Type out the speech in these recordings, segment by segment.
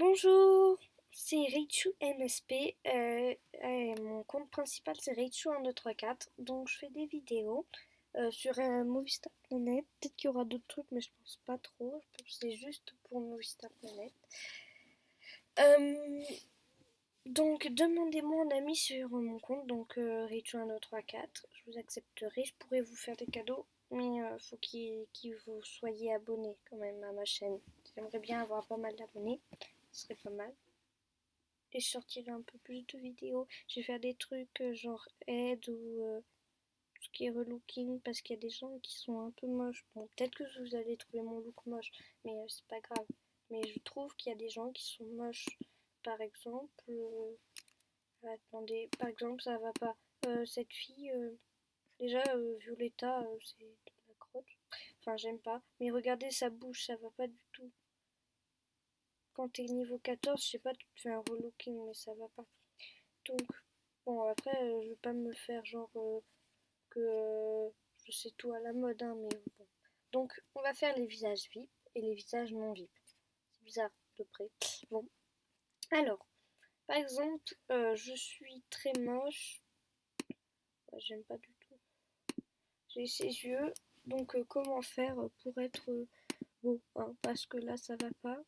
Bonjour, c'est Reichu MSP. Mon compte principal c'est Reichu1234. Donc je fais des vidéos sur Movistar Planet. Peut-être qu'il y aura d'autres trucs, mais je pense pas trop. Je pense que c'est juste pour Movistar Planet. Donc demandez-moi un ami sur mon compte, donc Reichu1234. Je vous accepterai. Je pourrais vous faire des cadeaux, mais faut qu'il vous soyez abonné quand même à ma chaîne. J'aimerais bien avoir pas mal d'abonnés. Ce serait pas mal. Et je sortirai un peu plus de vidéos. Je vais faire des trucs genre aide ou tout ce qui est relooking parce qu'il y a des gens qui sont un peu moches. Bon, peut-être que vous allez trouver mon look moche, mais c'est pas grave. Mais je trouve qu'il y a des gens qui sont moches. Par exemple, attendez, par exemple, ça va pas. Cette fille, déjà, Violetta, c'est de la crotte. Enfin, j'aime pas. Mais regardez sa bouche, ça va pas du tout. Quand t'es niveau 14, je sais pas, tu te fais un relooking, mais ça va pas. Donc, bon, après, je vais pas me faire genre que je sais tout à la mode, hein, mais bon. Donc, on va faire les visages VIP et les visages non VIP. C'est bizarre de près. Bon, alors, par exemple, je suis très moche. Ouais, j'aime pas du tout. J'ai ses yeux. Donc, comment faire pour être beau, hein, parce que là, ça va pas.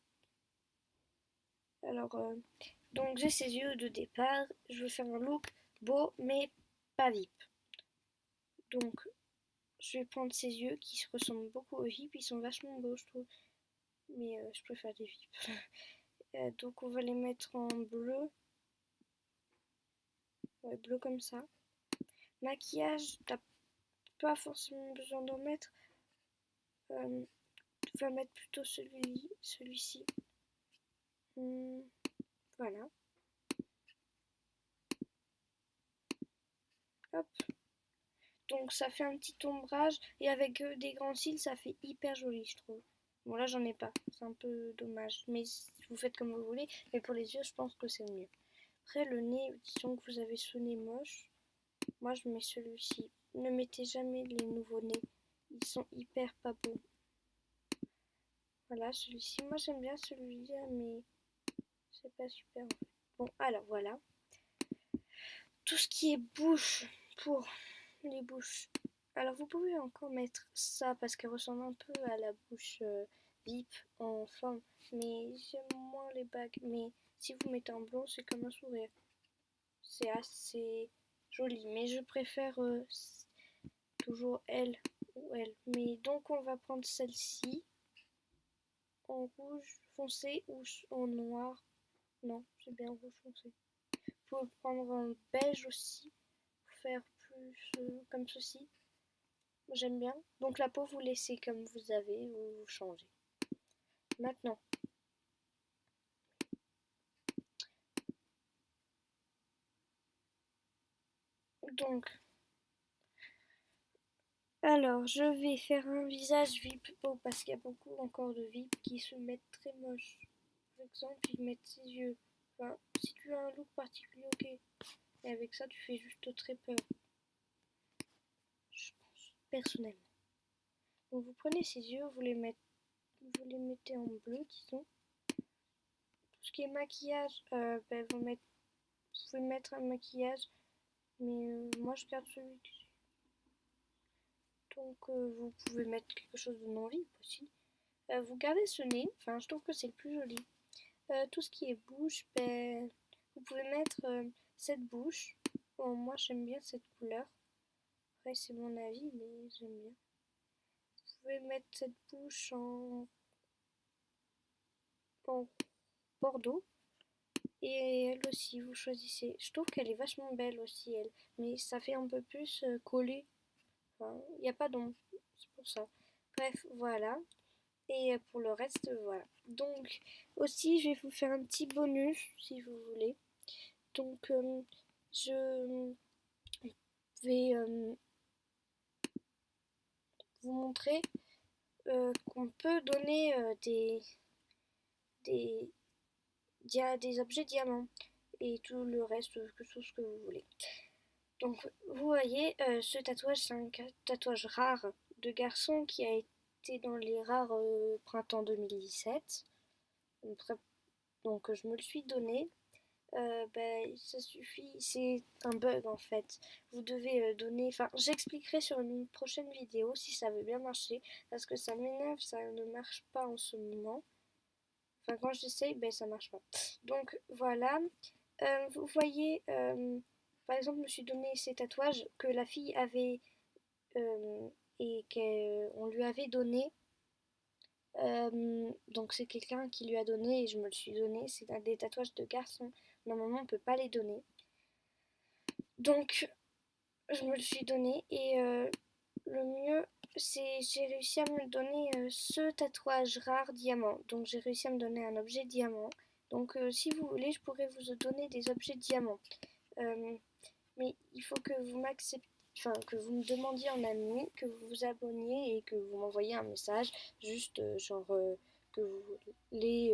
Alors, donc j'ai ses yeux de départ. Je veux faire un look beau, mais pas VIP. Donc, je vais prendre ses yeux qui se ressemblent beaucoup aux VIP. Ils sont vachement beaux, je trouve. Mais je préfère les VIP. Donc, on va les mettre en bleu. Ouais, bleu comme ça. Maquillage, t'as pas forcément besoin d'en mettre. Tu vas mettre plutôt celui-ci. Voilà. Hop. Donc ça fait un petit ombrage et avec des grands cils ça fait hyper joli je trouve. Bon là j'en ai pas, c'est un peu dommage, mais vous faites comme vous voulez, mais pour les yeux je pense que c'est mieux. Après le nez, disons que vous avez ce nez moche, moi je mets celui-ci. Ne mettez jamais les nouveaux nez, ils sont hyper pas beaux. Voilà celui-ci, moi j'aime bien celui-là mais c'est pas super en fait. Bon alors voilà. Tout ce qui est bouche pour les bouches. Alors vous pouvez encore mettre ça parce qu'elle ressemble un peu à la bouche VIP en forme, mais j'aime moins les bagues. Mais si vous mettez en blond, c'est comme un sourire. C'est assez joli, mais je préfère toujours elle ou elle. Mais donc on va prendre celle-ci en rouge foncé ou en noir. Non, c'est bien rouge foncé. Vous pouvez prendre un beige aussi pour faire plus comme ceci. J'aime bien. Donc la peau, vous laissez comme vous avez ou vous changez. Maintenant, donc, alors je vais faire un visage VIP. Oh, parce qu'il y a beaucoup encore de VIP qui se mettent très moches. Par exemple, ils mettent ses yeux. Enfin, si tu as un look particulier, ok. Et avec ça, tu fais juste très peur. Je pense, personnellement. Donc vous prenez ses yeux, vous les mettez en bleu, disons. Tout ce qui est maquillage, vous pouvez mettre un maquillage, mais moi je garde celui que j'ai. Donc vous pouvez mettre quelque chose de non vif aussi. Vous gardez ce nez, enfin je trouve que c'est le plus joli. Tout ce qui est bouche, vous pouvez mettre cette bouche. Bon, moi j'aime bien cette couleur. Après c'est mon avis, mais j'aime bien. Vous pouvez mettre cette bouche en bordeaux. Et elle aussi, vous choisissez. Je trouve qu'elle est vachement belle aussi, elle. Mais ça fait un peu plus collé. Enfin, il n'y a pas d'ombre. C'est pour ça. Bref, voilà. Et pour le reste, voilà. Donc, aussi, je vais vous faire un petit bonus, si vous voulez. Donc, je vais vous montrer qu'on peut donner des, des objets diamants et tout le reste, tout ce que vous voulez. Donc, vous voyez, ce tatouage, c'est un tatouage rare de garçon qui a été dans les rares printemps 2017. donc je me le suis donné. Ça suffit, c'est un bug en fait. Vous devez donner, enfin j'expliquerai sur une prochaine vidéo si ça veut bien marcher, parce que ça m'énerve, ça ne marche pas en ce moment. Enfin quand j'essaye, ça marche pas. Donc voilà, vous voyez, par exemple je me suis donné ces tatouages que la fille avait et qu'on lui avait donné. Donc c'est quelqu'un qui lui a donné et je me le suis donné. C'est des tatouages de garçon. Normalement on peut pas les donner. Donc je me le suis donné et le mieux c'est j'ai réussi à me donner ce tatouage rare diamant. Donc j'ai réussi à me donner un objet diamant. Donc si vous voulez je pourrais vous donner des objets diamants. Euh, mais il faut que vous m'acceptiez, enfin que vous me demandiez en ami, que vous vous abonniez et que vous m'envoyiez un message, juste que vous voulez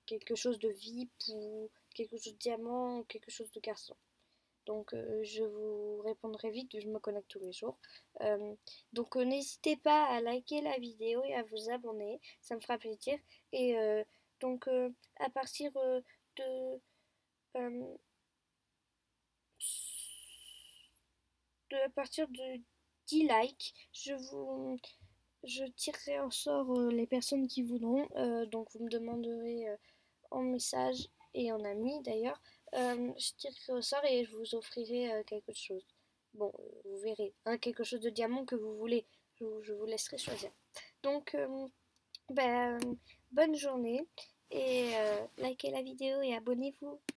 quelque chose de VIP ou quelque chose de diamant ou quelque chose de garçon. Donc je vous répondrai vite, je me connecte tous les jours. Donc n'hésitez pas à liker la vidéo et à vous abonner, ça me fera plaisir. Et donc à partir de euh, à partir de 10 likes, je tirerai en sort les personnes qui voudront. Donc vous me demanderez en message et en ami d'ailleurs. Je tirerai au sort et je vous offrirai quelque chose. Bon, vous verrez, quelque chose de diamant que vous voulez. Je vous laisserai choisir. Donc, ben, bonne journée et likez la vidéo et abonnez-vous.